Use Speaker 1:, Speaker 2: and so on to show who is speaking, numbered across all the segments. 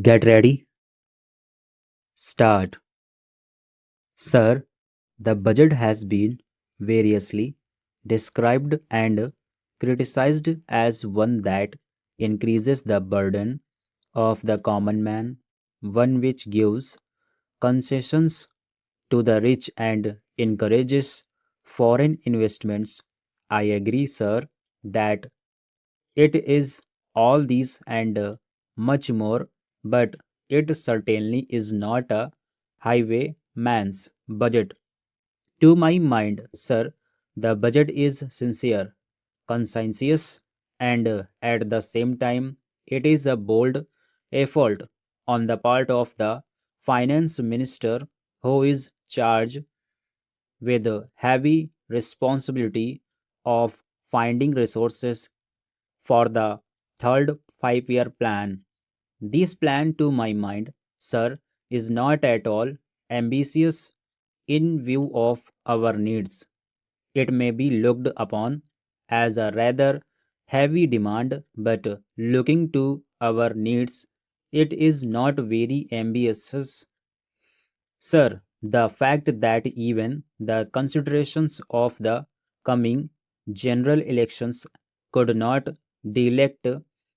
Speaker 1: Get ready. Start. Sir, the budget has been variously described and criticized as one that increases the burden of the common man, one which gives concessions to the rich and encourages foreign investments. I agree, sir, that it is all these and much more, but it certainly is not a highwayman's budget. To my mind, sir, the budget is sincere, conscientious, and at the same time, it is a bold effort on the part of the finance minister who is charged with the heavy responsibility of finding resources for the third 5 year plan. This plan, to my mind, sir, is not at all ambitious in view of our needs. It may be looked upon as a rather heavy demand, but looking to our needs, it is not very ambitious. Sir, the fact that even the considerations of the coming general elections could not delect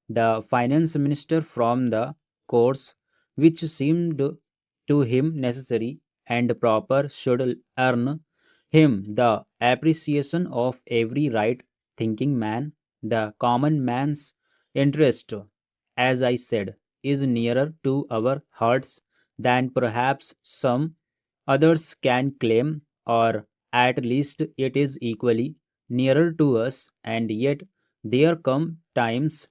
Speaker 1: the finance minister from the course which seemed to him necessary and proper should earn him the appreciation of every right thinking man. The common man's interest, as I said, is nearer to our hearts than perhaps some others can claim, or at least it is equally nearer to us, and yet there come times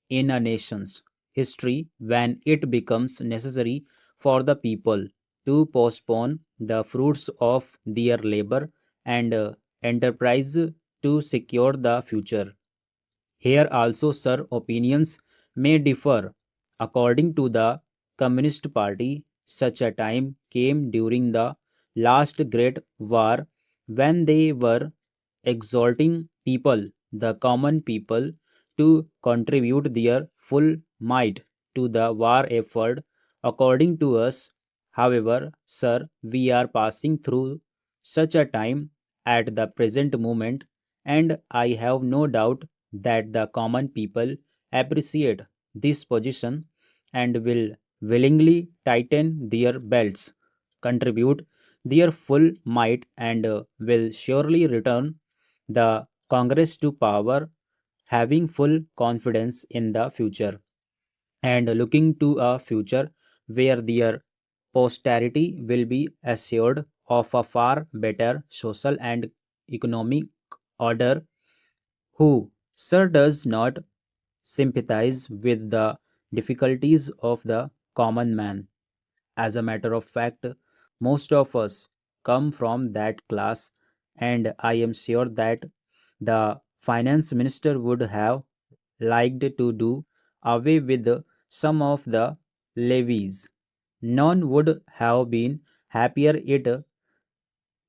Speaker 1: in a nation's history when it becomes necessary for the people to postpone the fruits of their labor and enterprise to secure the future. Here also, sir, opinions may differ. According to the Communist Party, such a time came during the last Great War when they were exhorting people, the common people, to contribute their full might to the war effort. According to us, however, sir, we are passing through such a time at the present moment, and I have no doubt that the common people appreciate this position and will willingly tighten their belts, contribute their full might, and will surely return the Congress to power, having full confidence in the future and looking to a future where their posterity will be assured of a far better social and economic order. Who, sir, does not sympathize with the difficulties of the common man? As a matter of fact, most of us come from that class, and I am sure that the finance minister would have liked to do away with some of the levies. None would have been happier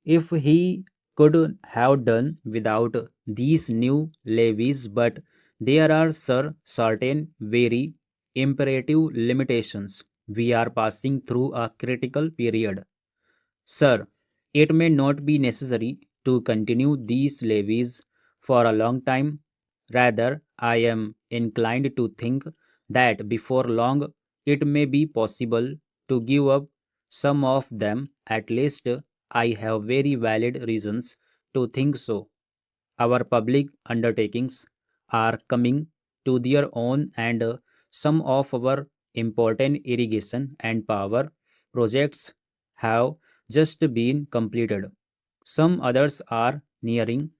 Speaker 1: if he could have done without these new levies, but there are, sir, certain very imperative limitations. We are passing through a critical period. Sir, it may not be necessary to continue these levies for a long time. Rather, I am inclined to think that before long it may be possible to give up some of them. At least I have very valid reasons to think so. Our public undertakings are coming to their own, and some of our important irrigation and power projects have just been completed. Some others are nearing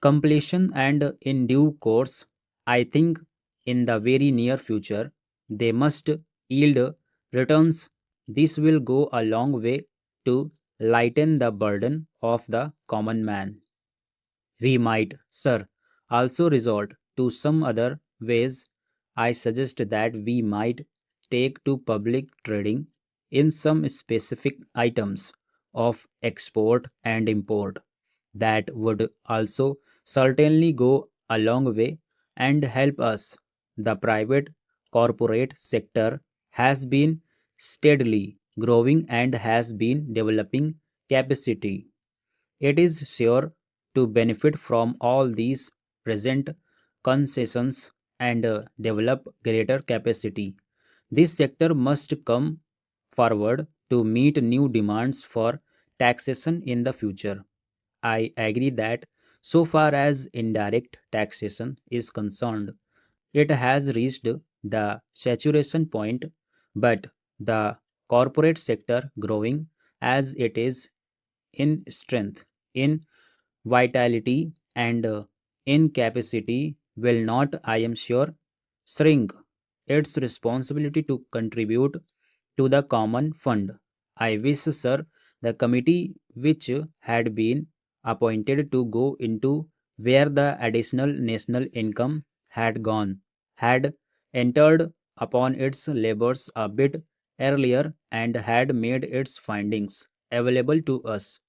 Speaker 1: completion, and in due course, I think in the very near future, they must yield returns. This will go a long way to lighten the burden of the common man. We might, sir, also resort to some other ways. I suggest that we might take to public trading in some specific items of export and import. That would also certainly go a long way and help us. The private corporate sector has been steadily growing and has been developing capacity. It is sure to benefit from all these present concessions and develop greater capacity. This sector must come forward to meet new demands for taxation in the future. I agree that so far as indirect taxation is concerned, it has reached the saturation point, but the corporate sector growing as it is in strength, in vitality, and in capacity will not, I am sure, shrink its responsibility to contribute to the common fund. I wish, sir, the committee which had been appointed to go into where the additional national income had gone had entered upon its labors a bit earlier and had made its findings available to us.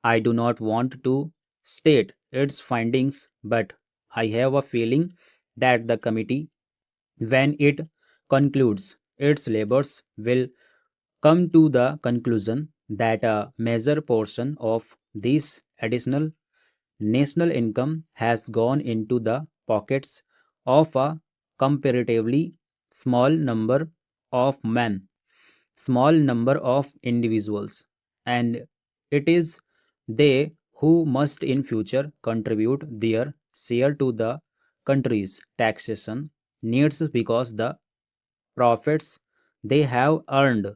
Speaker 1: I do not want to state its findings, but I have a feeling that the committee, when it concludes its labors, will come to the conclusion that a major portion of this additional national income has gone into the pockets of a comparatively small number of men, small number of individuals, and it is they who must in future contribute their share to the country's taxation needs because the profits they have earned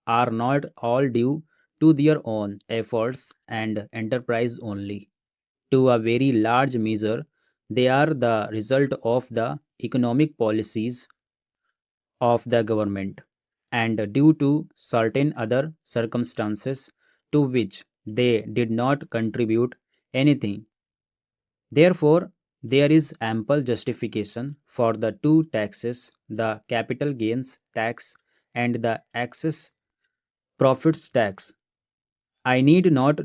Speaker 1: are not all due to their own efforts and enterprise only. To a very large measure, they are the result of the economic policies of the government and due to certain other circumstances to which they did not contribute anything. Therefore, there is ample justification for the two taxes, the capital gains tax and the excess profits tax. I need not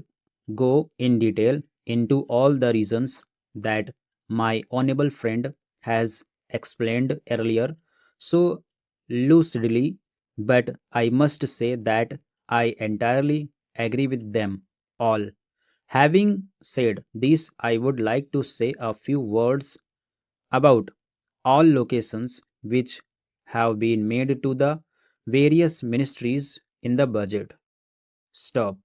Speaker 1: go in detail into all the reasons that my honorable friend has explained earlier so lucidly, but I must say that I entirely agree with them all. Having said this, I would like to say a few words about all locations which have been made to the various ministries in the budget. Stop.